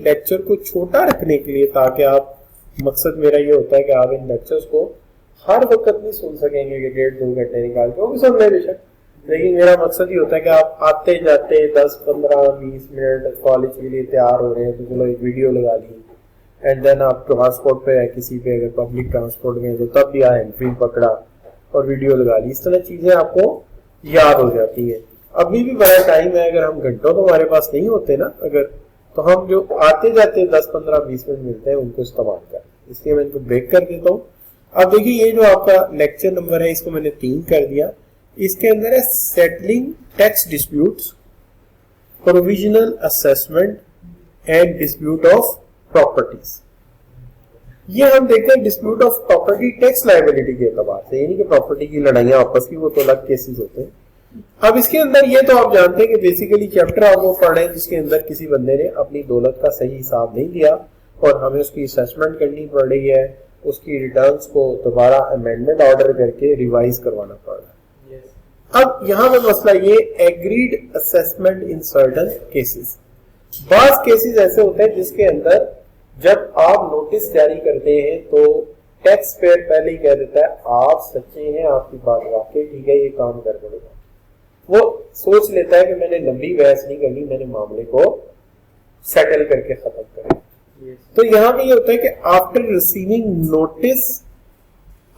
Lecture को छोटा रखने के लिए, ताकि आप, मकसद मेरा ये होता है कि आप इन लेक्चर्स को हर वक्त नहीं सुन सकेंगे कि 1.5-2 घंटे निकाल के, वो भी सुन लें बेशक, लेकिन मेरा मकसद ये होता है कि आप आते जाते 10-15-20 मिनट कॉलेज के लिए तैयार हो रहे हैं तो चलो एक वीडियो लगा ली, एंड देन आप ट्रांसपोर्ट पे या किसी पे अगर पब्लिक ट्रांसपोर्ट में तो तब भी आए फ्री पकड़ा और वीडियो लगा ली, इस तरह चीजें आपको याद हो जाती है। अभी भी बड़ा टाइम है, अगर हम घंटों तो हमारे पास नहीं होते ना, अगर तो हम जो आते जाते 10-15-20 मिनट मिलते हैं उनको इस्तेमाल करें, इसलिए मैं इनको ब्रेक कर देता हूँ। अब देखिए ये जो आपका लेक्चर नंबर है इसको मैंने 3 कर दिया, इसके अंदर है settling tax disputes, provisional assessment and dispute of properties. ये हम देखते हैं dispute of property tax liability के एतबार से, यानी कि प्रॉपर्टी की लड़ाइयां आपस की, वो तो अलग केसेस होते हैं। अब इसके अंदर ये तो आप जानते हैं कि बेसिकली चैप्टर आप वो पढ़े जिसके अंदर किसी बंदे ने अपनी दौलत का सही हिसाब नहीं दिया और हमें उसकी असेसमेंट करनी पड़ रही है, उसकी रिटर्न्स को दोबारा अमेंडमेंट ऑर्डर करके रिवाइज करवाना पड़ रहा है। अब यहाँ पे मसला ये agreed assessment in certain cases, बाज केसेस ऐसे होते हैं जिसके अंदर जब आप नोटिस जारी करते हैं तो टैक्स पेयर पहले ही कह देता है आप सच्चे हैं, आपकी बात वाकई ठीक है, ये काम गड़बड़ेगा। वो सोच लेता है कि मैंने लंबी बहस नहीं करनी, मैंने मामले को सेटल करके खत्म करें। तो यहां पे ये होता है कि after receiving notice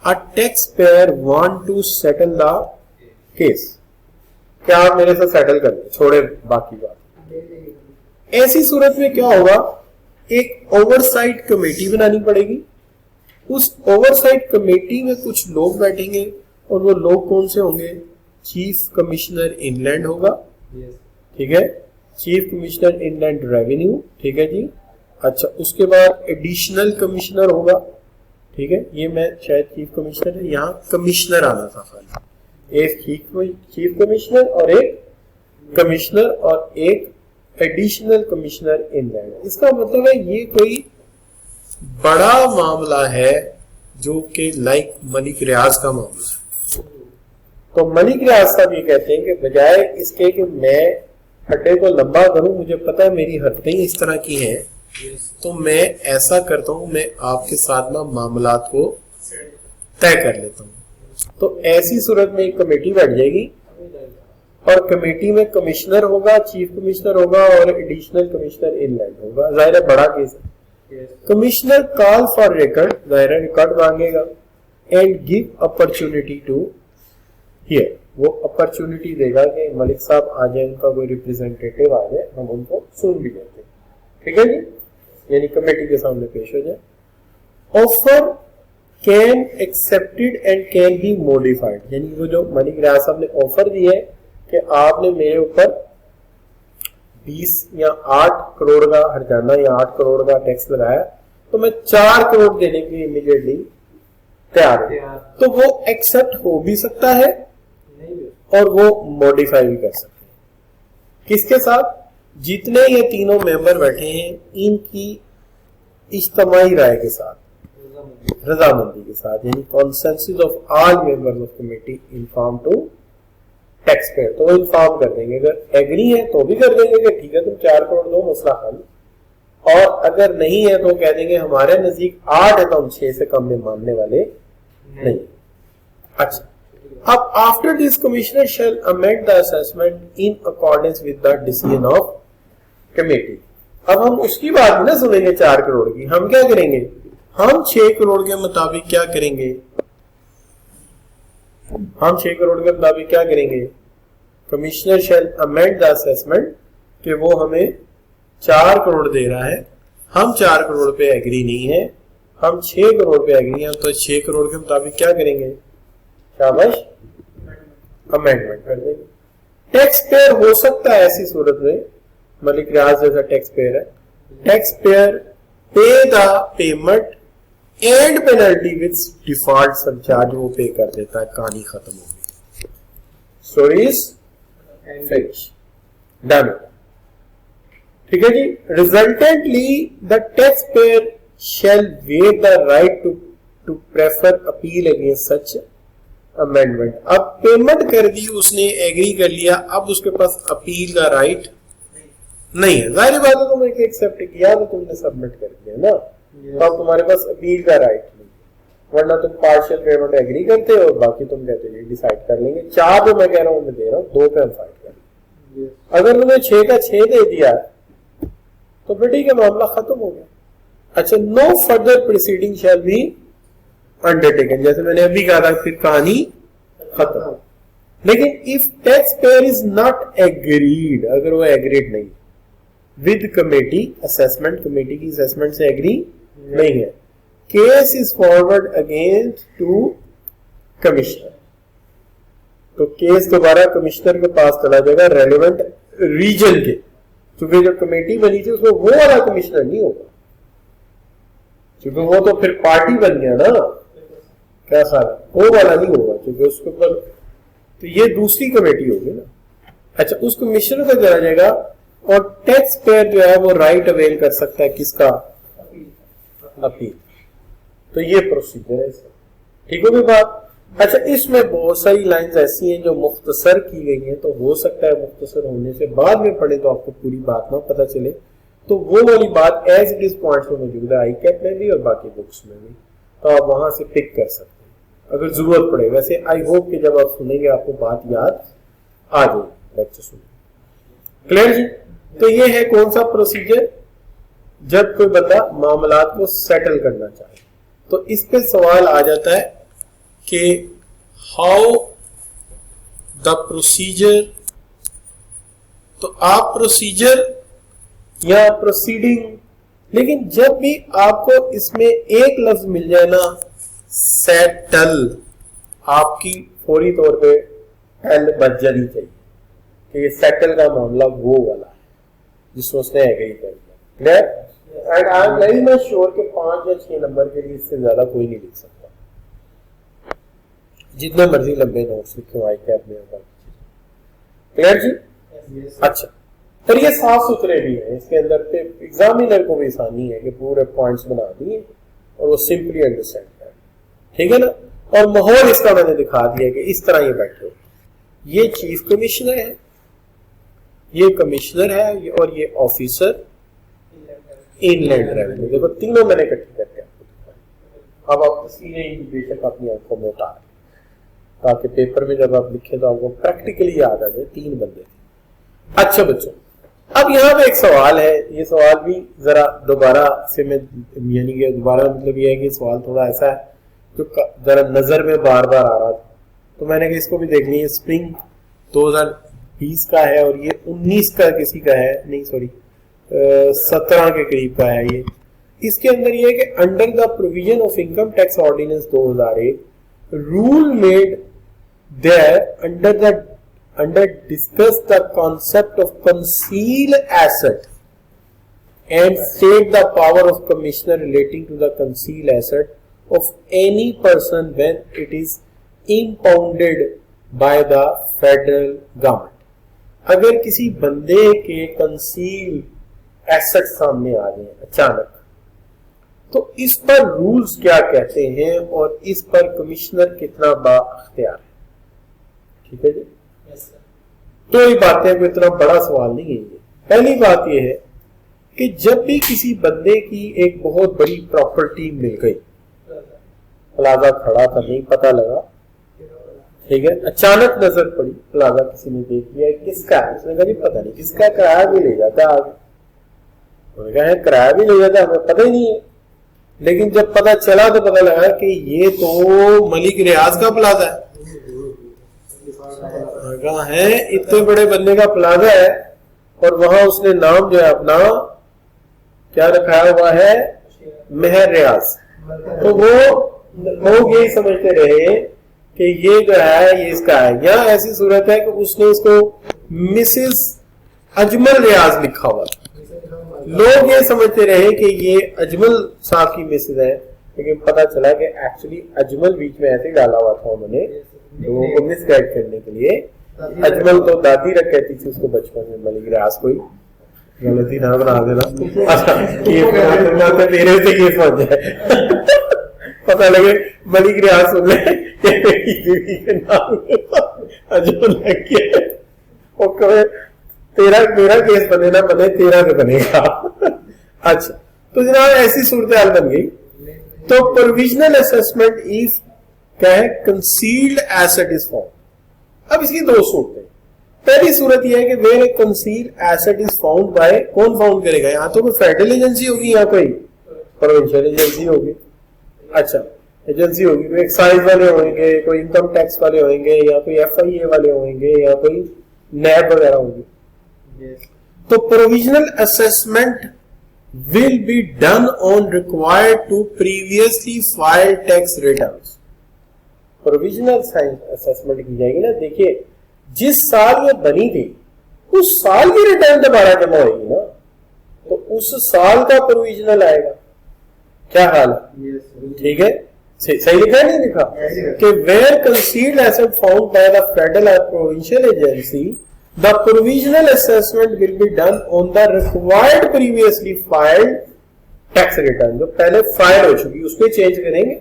a tax payer want to settle the case, क्या आप मेरे साथ सेटल कर दे, छोड़े बाकी बात। ऐसी सूरत में क्या होगा, एक ओवरसाइट कमेटी बनानी पड़ेगी। उस ओवरसाइट कमेटी में कुछ लोग बैठेंगे और वो लोग कौन से होंगे, चीफ कमिश्नर इनलैंड होगा, ठीक है, चीफ कमिश्नर इनलैंड रेवेन्यू, ठीक है जी। अच्छा, उसके बाद एडिशनल कमिश्नर होगा, ठीक है, ये मैं शायद चीफ कमिश्नर है, यहाँ कमिश्नर आना था खाली, एक चीफ कमिश्नर और एक कमिश्नर और एक एडिशनल कमिश्नर इनलैंड। इसका मतलब है ये कोई बड़ा मामला है जो कि लाइक मलिक रियाज का मामला है। तो मलिक रियाज साहब ये कहते हैं कि बजाय इसके कि मैं अड्डे को लंबा करूं, मुझे पता है मेरी हरकतें इस तरह की हैं, तो मैं ऐसा करता हूं, मैं आपके साथ ना मामलात को तय कर लेता हूं। तो ऐसी सूरत में एक कमेटी बैठ जाएगी और कमेटी में कमिश्नर होगा, चीफ कमिश्नर होगा और एडिशनल कमिश्नर इनलैंड होगा। जाहिर है बड़ा केस है। कमिश्नर कॉल फॉर रिकॉर्ड, जाहिर है रिकॉर्ड मांगेगा, and give opportunity to hear, वो अपॉर्चुनिटी देगा कि मलिक साहब आ जाए, उनका कोई रिप्रेजेंटेटिव आ जाए, हम उनको सुन भी लेते हैं, ठीक है जी, यानी कमेटी के सामने पेश हो जाए। Offer can accepted and can be modified, यानी वो जो मलिक रियाज साहब ने ऑफर दी है कि आपने मेरे ऊपर 20 या 8 करोड़ का हर्जाना या 8 करोड़ का टैक्स लगाया, तो मैं 4 करोड़ देने के लिए इमीडिएटली तैयार है, तो वो एक्सेप्ट हो भी सकता है और वो मॉडिफाई भी कर सकते हैं। किसके साथ, जितने ये तीनों मेंबर बैठे हैं इनकी इज्तिमाई राय के साथ, रजामंदी के साथ, यानी consensus of all members of committee inform to tax payer, तो वो इन्फॉर्म कर देंगे। अगर एग्री है तो भी कर देंगे कि ठीक है तुम 4 करोड़ दो, मसला हल, और अगर नहीं है तो कह देंगे हमारे नजदीक 8 है तो हम 6 से कम में मानने वाले नहीं। अच्छा, अब after this commissioner shall amend the assessment in accordance with the decision of committee. अब हम उसकी बात ना सुनेंगे 4 करोड़ की, हम क्या करेंगे, हम 6 करोड़ के मुताबिक क्या करेंगे, हम 6 करोड़ के मुताबिक क्या करेंगे, commissioner shall amend the assessment, कि वो हमें 4 करोड़ दे रहा है, हम 4 करोड़ पे एग्री नहीं है, हम 6 करोड़ पे एग्री हैं, तो 6 करोड़ के मुताबिक क्या करेंगे, शाबाश, अमेंडमेंट कर देंगे। टैक्स पेयर हो सकता है ऐसी सूरत में, मलिक रियाज जैसा टैक्स पेयर है, टैक्स पेयर पे the payment and penalty with default surcharge, वो पे कर देता है, कहानी खत्म हो गई, स्टोरी इज फिनिश, डन, ठीक है जी। Resultantly the tax payer shall waive the right to prefer appeal against such amendment। अब पेमेंट कर दी उसने, एग्री कर लिया, अब उसके पास अपील का राइट नहीं है, जाहिर बात है तुमने एक्सेप्ट किया तो तुमने सबमिट कर दिया ना, तो अब तुम्हारे पास अपील का राइट नहीं, वरना तुम पार्शियल पेमेंट एग्री करते हो और बाकी तुम कहते हो डिसाइड कर लेंगे। 4 तो मैं कह रहा हूँ मैं दे रहा हूँ, 2 पे हम फाइट करेंगे। अगर तुमने 6 का 6 दे दिया तो फिर ठीक है, मामला खत्म हो गया। अच्छा, no further proceeding shall be undertaken, जैसे मैंने अभी कहा था, फिर कहानी खत्म। लेकिन if tax payer is not agreed, अगर वो एग्रीड नहीं विद कमेटी, असेसमेंट कमेटी की असेसमेंट से एग्री नहीं है, case is forward against to commissioner, तो केस दोबारा कमिश्नर के पास चला जाएगा रेलेवेंट रीजन के, क्योंकि जो कमेटी बनी थी उसमें वो वाला कमिश्नर नहीं होगा, क्योंकि वो तो फिर पार्टी बन गया ना, कैसा वो वाला नहीं होगा, क्योंकि उसके ऊपर तो ये दूसरी कमेटी होगी ना। अच्छा, उस कमिश्नर को चला जाएगा और टैक्स पेयर जो है वो राइट अवेल कर सकता है किसका, अपील। तो ये प्रोसीजर है इसका, ठीक होगी बात। अच्छा, इसमें बहुत सारी लाइंस ऐसी हैं जो मुख्तसर की गई हैं, तो हो सकता है मुख्तसर होने से बाद में पढ़े तो आपको पूरी बात ना पता चले, तो वो वाली बात एज इट इज पॉइंट्स में मौजूद है आईकैप में भी और बाकी बुक्स में भी, तो आप वहां से पिक कर सकते हैं अगर जरूरत पड़े। वैसे आई होप कि जब आप सुनेंगे आपको बात याद आ जाएगी लेक्चर सुन। क्लियर जी? तो ये है कौन सा प्रोसीजर, जब कोई बंदा मामलात को सेटल करना चाहे। तो इस पे सवाल आ जाता है कि हाउ द प्रोसीजर, तो आप प्रोसीजर या प्रोसीडिंग, लेकिन जब भी आपको इसमें एक लफ्ज मिल जाए ना सेटल, आपकी फौरी तौर पे एल बच जानी चाहिए कि ये सेटल का मामला वो वाला है जिसमें उसने एग्री कर दिया। Clear? And I am very much sure कि 5 या 6 नंबर के लिए इससे ज्यादा कोई नहीं लिख सकता, जितने मर्जी लंबे नोट्स लिखे आई कैप में होगा। क्लियर जी? अच्छा, और ये साफ सुथरे भी है, इसके अंदर पे एग्जामिनर को भी आसानी है कि पूरे पॉइंट्स बना दिए और वो सिंपली अंडरस्टैंड कर, ठीक है ना। और माहौल इसका मैंने दिखा दिया कि इस तरह ये बैठे हो, ये चीफ कमिश्नर है, ये कमिश्नर है और ये ऑफिसर इनलैंड रेवेन्यू। देखो तीनों मैंने इकट्ठी करके आपको दिखाया। अब आप सीधे ही बेशक अपनी आंखों में उतार, ताकि पेपर में जब आप लिखे तो आपको प्रैक्टिकली याद आ जाए 3 बंदे। अच्छा बच्चों, अब यहाँ पे एक सवाल है, ये सवाल भी जरा दोबारा से मैं यानी कि दोबारा मतलब ये है कि सवाल थोड़ा ऐसा है जो जरा नजर में बार बार आ रहा था, तो मैंने कहा इसको भी देख लिया। स्प्रिंग 2020 का है और ये 19 का किसी का है, नहीं सॉरी 17 के करीब का है ये। इसके अंदर ये है कि under the provision of income tax ordinance 2001 rule made there under discuss the concept of conceal asset and state the power of commissioner relating to the conceal asset of any person when it is impounded by the federal government। अगर किसी बंदे के conceal asset सामने आ जाए अचानक, तो इस पर रूल्स क्या कहते हैं और इस पर कमिश्नर कितना बाख्तियार है। ठीक है जी, तो ये बातें कोई इतना बड़ा सवाल नहीं है ये। पहली बात यह है कि जब भी किसी बंदे की एक बहुत बड़ी प्रॉपर्टी मिल गई, प्लाजा खड़ा था नहीं पता लगा, ठीक है, अचानक नजर पड़ी प्लाजा किसी ने देख लिया किसका है, उसने कहा जी पता नहीं किसका, किराया भी ले जाता आगे, उन्होंने कहा है किराया भी ले जाता हमें पता ही नहीं है। लेकिन जब पता चला तो पता लगा कि ये तो मलिक रियाज का प्लाजा है। है इतने बड़े बंदे का प्लाजा है और वहां उसने नाम जो है अपना क्या रखाया हुआ है, मेहर रियाज। तो वो लोग यही समझते रहे कि ये जो है ये इसका है। यहाँ ऐसी सूरत है कि उसने इसको मिसेस अजमल रियाज लिखा हुआ, लोग ये समझते रहे कि ये अजमल साहब की मिसेस है, लेकिन पता चला कि एक्चुअली अजमल बीच में ऐसे डाला हुआ था उन्होंने लोगों को मिसगाइड करने के लिए। अजमल तो दादी रख कहती थी उसको बचपन में, मलिक रियाज कोई गलती ना बना देना। अच्छा मेरे से केस बन जाए पता लगे मलिक रियाज सुन ले अजमल लग गया और कहे तेरा मेरा केस बने ना बने, तेरा से बनेगा। अच्छा, तो जनाब ऐसी सूरत हाल बन गई। तो प्रोविजनल असेसमेंट इफ क्या है, कंसील्ड एसेट इज फाउंड। अब इसकी दो सूरतें। पहली सूरत यह है कि where a concealed asset is found by, कौन फाउंड करेगा? यहाँ तो कोई फेडरल एजेंसी होगी या कोई प्रोविंशियल एजेंसी होगी। अच्छा, एजेंसी होगी, कोई एक्साइज वाले होंगे, कोई इनकम टैक्स वाले होंगे, या कोई FIA वाले होंगे, या कोई नैब वगैरह होंगे। तो provisional assessment will be done on required to previously filed tax returns। Provisional assessment की जाएगी ना। देखिए, जिस साल ये बनी थी उस साल की रिटर्न दोबारा जमा होगी ना, तो उस साल का प्रोविजनल आएगा। क्या हाल है? ठीक है, सही लिखा है नहीं लिखा? कि where concealed asset found by the federal और provincial agency, the provisional assessment will be done on the required previously filed tax return। जो पहले फाइल हो चुकी उसको चेंज करेंगे।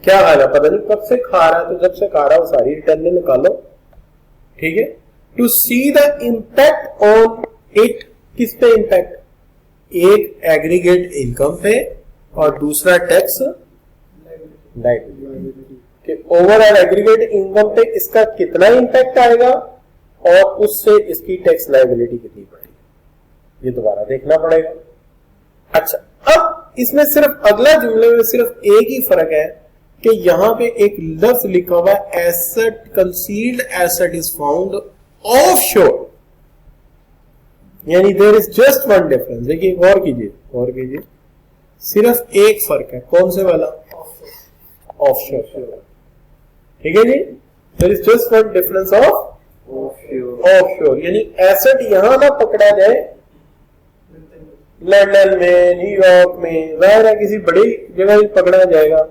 क्या हाल है? पता नहीं कब से खा रहा है, तो जब से खा रहा है वो सारी रिटर्न निकालो। ठीक है, to see the impact on it. किस पे इम्पैक्ट? एक एग्रीगेट इनकम पे और दूसरा tax liability. Overall aggregate income पे इसका कितना इम्पैक्ट आएगा और उससे इसकी टैक्स लायबिलिटी कितनी पड़ेगी, ये दोबारा देखना पड़ेगा। अच्छा, अब इसमें सिर्फ अगला जुमले में सिर्फ एक ही फर्क है कि यहां पे एक लफ्ज लिखा हुआ है, asset concealed asset is found offshore, यानी there is just one difference. देखिए, गौर कीजिए, सिर्फ एक फर्क है। कौन से वाला? ऑफशोर। ठीक है जी, there is just one difference of offshore, यानी एसेट यहां ना पकड़ा जाए लंदन में, न्यूयॉर्क में, जाहिर है किसी बड़ी जगह पकड़ा जाएगा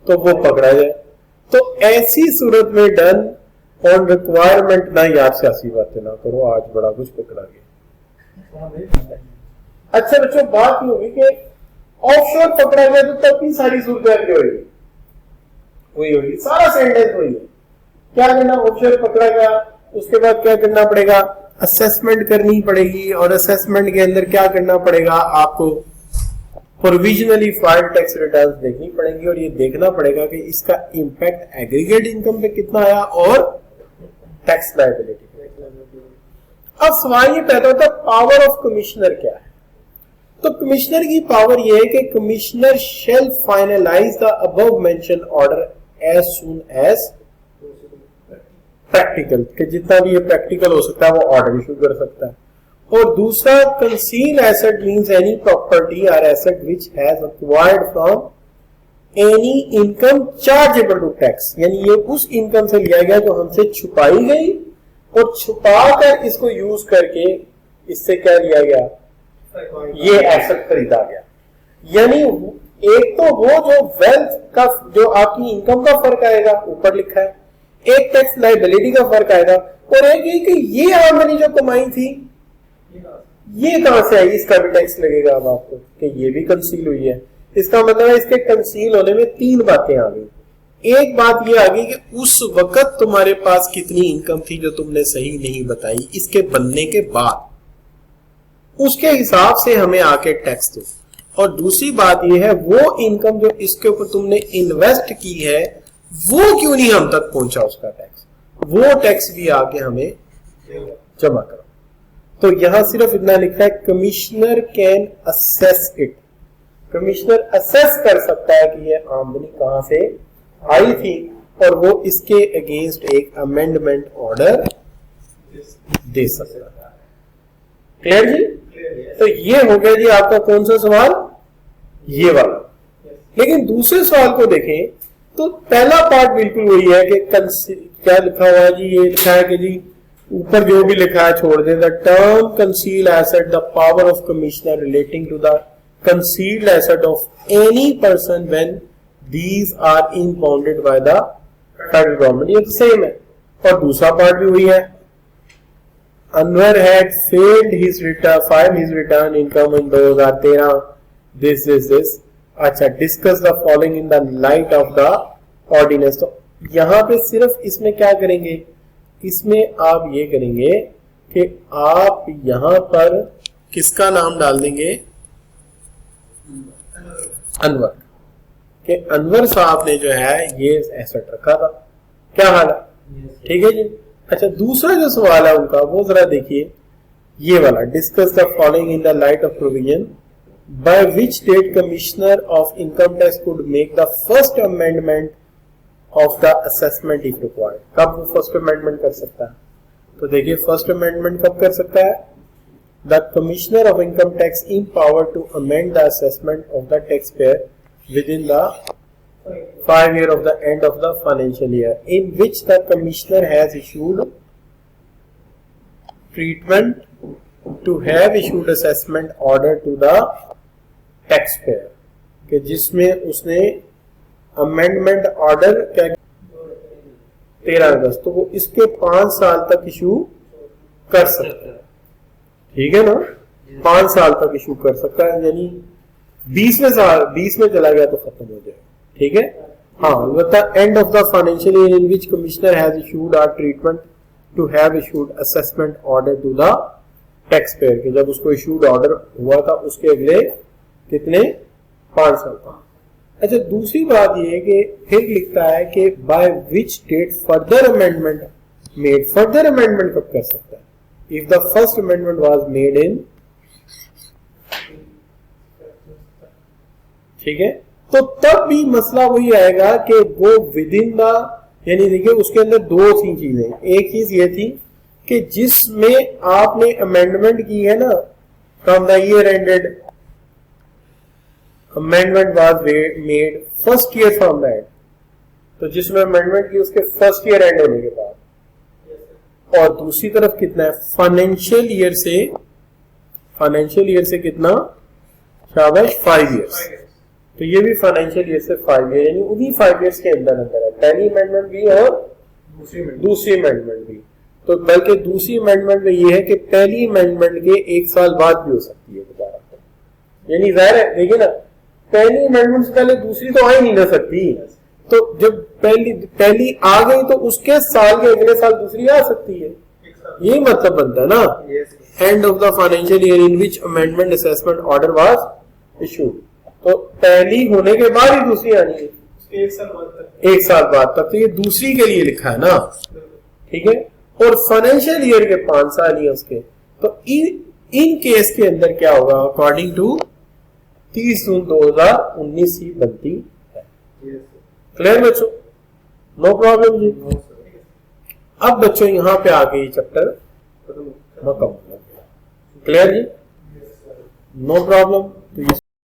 तो वो पकड़ा जाए। तो ऐसी सूरत में डन ऑन रिक्वायरमेंट ना, याद से ऐसी बातें ना करो, आज बड़ा कुछ पकड़ा गया। अच्छा बच्चों, बात ये होगी कि ऑफशोर पकड़ा गया तो तब भी सारी सूरत वही होगी, सारा सेंटेंस वही है। क्या करना? ऑफशोर पकड़ा गया, उसके बाद क्या करना पड़ेगा? असेसमेंट करनी पड़ेगी, और असेसमेंट के अंदर क्या करना पड़ेगा? आपको प्रोविजनली फाइल्ड टैक्स रिटर्न्स देखनी पड़ेंगी, और ये देखना पड़ेगा कि इसका इंपैक्ट एग्रीगेट इनकम पे कितना आया और टैक्स लायबिलिटी। अब सवाल ये पैदा होता है, पावर ऑफ कमिश्नर क्या है? तो कमिश्नर की पावर ये है कि commissioner shall finalise the above mention order as soon as practical, कि जितना भी ये प्रैक्टिकल हो सकता है वो ऑर्डर इशू कर सकता है। और दूसरा, conceal asset means any property और asset which has acquired from any income chargeable to tax, यानी ये उस इनकम से लिया गया जो हमसे छुपाई गई, और छुपा कर इसको यूज करके इससे क्या लिया गया? ये एसेट खरीदा गया। यानी एक तो वो जो वेल्थ का, जो आपकी इनकम का फर्क आएगा, ऊपर लिखा है, एक टैक्स लायबिलिटी का फर्क आएगा, और एक ये कि ये आमदनी जो कमाई थी ये कहां से आई, इसका भी टैक्स लगेगा। अब आपको कि ये भी कंसील हुई है, इसका मतलब है इसके कंसील होने में तीन बातें आ गई। एक बात ये आ गई कि उस वक्त तुम्हारे पास कितनी इनकम थी जो तुमने सही नहीं बताई, इसके बनने के बाद उसके हिसाब से हमें आके टैक्स दो। और दूसरी बात ये है, वो इनकम जो इसके ऊपर तुमने इन्वेस्ट की है वो क्यों नहीं हम तक पहुंचा, उसका टैक्स, वो टैक्स भी आके हमें जमा करो। तो यहां सिर्फ इतना लिखा है, commissioner can assess it. Commissioner assess कर सकता है कि ये आमदनी कहां से आई थी, और वो इसके अगेंस्ट एक अमेंडमेंट ऑर्डर दे सकता है। क्लियर जी? तो ये हो गया जी आपका कौन सा सवाल? ये वाला। लेकिन दूसरे सवाल को देखें तो पहला पार्ट बिल्कुल वही है कि क्या लिखा हुआ है जी? ये लिखा है कि जी ऊपर जो भी लिखा है छोड़ दे, the term conceal asset the power of commissioner relating to the concealed asset of any person when these are impounded by the federal government, ये तो सेम है। और दूसरा पार्ट भी वही है, Anwar had failed his return, filed his return income in 2013, this अच्छा, discuss the following in the light of the ordinance. तो यहां पे सिर्फ इसमें क्या करेंगे, इसमें आप ये करेंगे कि आप यहां पर किसका नाम डाल देंगे, अनवर, कि अनवर साहब ने जो है ये एसेट रखा था। क्या हाल है, ठीक है जी। अच्छा, दूसरा जो सवाल है उनका वो जरा देखिए, ये वाला, discuss the following in the light of provision by which date commissioner of income tax could make the first amendment of the assessment if required. कब वो फर्स्ट अमेंडमेंट कर सकता है? तो देखिए फर्स्ट अमेंडमेंट कब कर सकता है, the commissioner of income tax in power to amend the assessment of the tax payer within the 5 year of the end of the financial year in which the commissioner has issued treatment to have issued assessment order to the taxpayer, कि जिसमें उसने amendment order क्या 13 अगस्त, तो वो इसके 5 साल तक issue कर सकता है, ठीक है ना, 5 साल तक इशू कर सकता है, यानी 20 में चला गया तो खत्म हो जाएगा, ठीक है। हाँ, मतलब end of the financial year in which commissioner has issued or treatment to have issued assessment order to the tax payer, के जब उसको इशूड ऑर्डर हुआ था उसके अगले कितने 5 साल तक। अच्छा, दूसरी बात यह है कि फिर लिखता है कि by which date further amendment made, further amendment कब कर सकता है, if the first amendment was made in, ठीक है, तो तब भी मसला वही आएगा कि वो विद इन द, यानी देखिए उसके अंदर 2 सी चीजें, एक चीज ये थी कि जिसमें आपने अमेंडमेंट की है ना, from the year ended, amendment was made first year from that, तो जिसमें अमेंडमेंट की उसके फर्स्ट ईयर एंड होने के बाद, और दूसरी तरफ कितना है फाइनेंशियल ईयर से कितना, शाबाश, 5 ईयर्स, तो ये भी फाइनेंशियल ईयर से 5 ईयर, यानी उन्हीं 5 ईयर्स के अंदर अंदर है, पहली अमेंडमेंट भी और दूसरी अमेंडमेंट भी। तो बल्कि दूसरी अमेंडमेंट में ये है कि पहली अमेंडमेंट के 1 साल बाद भी हो सकती है दोबारा, यानी जाहिर है, देखिए ना, पहली अमेंडमेंट से पहले दूसरी तो आ ही नहीं ना सकती, तो जब पहली आ गई तो उसके साल के अगले साल दूसरी आ सकती है, ये मतलब बनता है ना, and of the financial year in which amendment assessment order was issued, तो पहली होने के बाद ही दूसरी आनी है, 1 साल बाद तक, तो ये दूसरी के लिए लिखा है ना, ठीक है, और फाइनेंशियल ईयर के 5 साल ही है उसके, तो इन केस के अंदर क्या होगा, अकॉर्डिंग टू 30 जून 2019 ही बनती है। क्लियर बच्चों, नो प्रॉब्लम जी। अब बच्चों यहां पे आ गई चैप्टर खत्म, क्लियर जी, नो प्रॉब्लम। तो ये